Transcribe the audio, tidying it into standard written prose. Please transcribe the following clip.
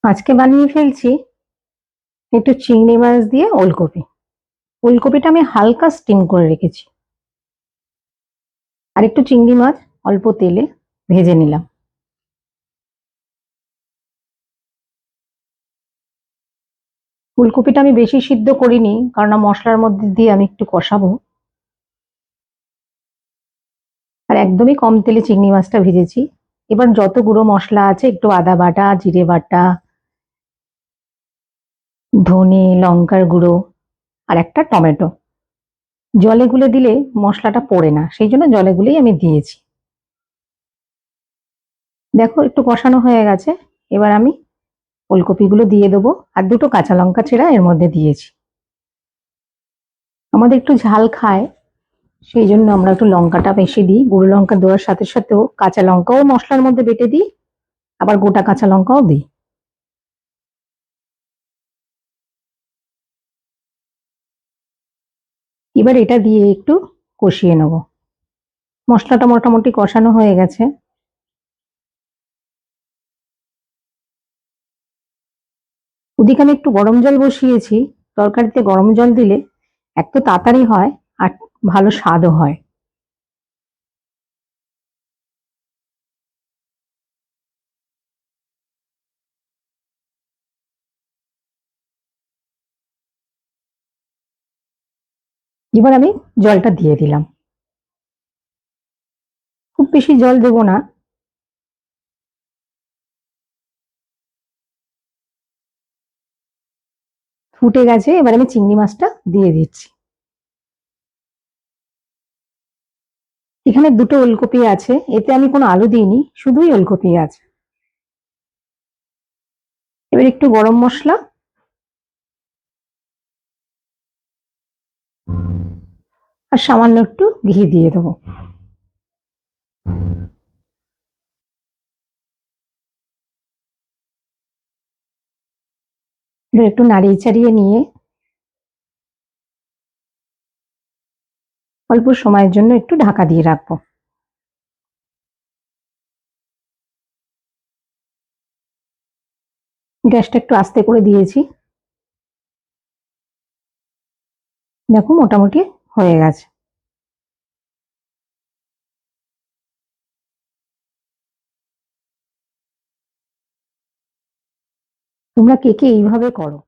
আজকে বানিয়ে ফেলছি একটু চিংড়ি মাছ দিয়ে ওলকপি। ওলকপিটা আমি হালকা স্টিম করে রেখেছি, আর একটু চিংড়ি মাছ অল্প তেলে ভেজে নিলাম। ফুলকপিটা আমি বেশি সিদ্ধ করিনি, কারণ মশলার মধ্যে দিয়ে আমি একটু কষাবো। আর একদমই কম তেলে চিংড়ি মাছটা ভেজেছি। এবার যত গুঁড়ো মশলা আছে, একটু আদা বাটা, জিরে বাটা, ধনে লঙ্কার গুঁড়ো, আর একটা টমেটো, জলে গুলে দিলে মশলাটা পড়ে না, সেই জন্য জলে গুলেই আমি দিয়েছি। দেখো একটু কষানো হয়ে গেছে। এবার আমি ফুলকপিগুলো দিয়ে দেবো, আর দুটো কাঁচা লঙ্কা ছেঁড়া এর মধ্যে দিয়েছি। আমাদের একটু ঝাল খায়, সেই জন্য আমরা একটু লঙ্কাটা বেশি দিই। গুঁড়ো লঙ্কা দেওয়ার সাথে সাথেও কাঁচা লঙ্কাও মশলার মধ্যে বেটে দিই, আবার গোটা কাঁচা লঙ্কাও দিই। এবার এটা দিয়ে একটু কষিয়ে নেব। মশলাটা মোটামুটি কষানো হয়ে গেছে। ওদিকে আমি একটু গরম জল বসিয়েছি। তরকারিতে গরম জল দিলে এক তো তাড়াতাড়ি হয়, আর ভালো স্বাদও হয়। এবার আমি জলটা দিয়ে দিলাম। খুব বেশি জল দেবো না। ফুটে গেছে, এবার আমি চিংড়ি মাছটা দিয়ে দিচ্ছি। এখানে দুটো ওলকপি আছে, এতে আমি কোনো আলু দিইনি, শুধুই ওলকপি আছে। এবার একটু গরম মশলা আর সামান্য একটু ঘি দিয়ে দেবো। এবার একটু নাড়িয়ে চাড়িয়ে নিয়ে অল্প সময়ের জন্য একটু ঢাকা দিয়ে রাখবো। গ্যাসটা একটু আস্তে করে দিয়েছি। দেখো মোটামুটি হয়ে গেছে। তোমরা কে কে এইভাবে করো?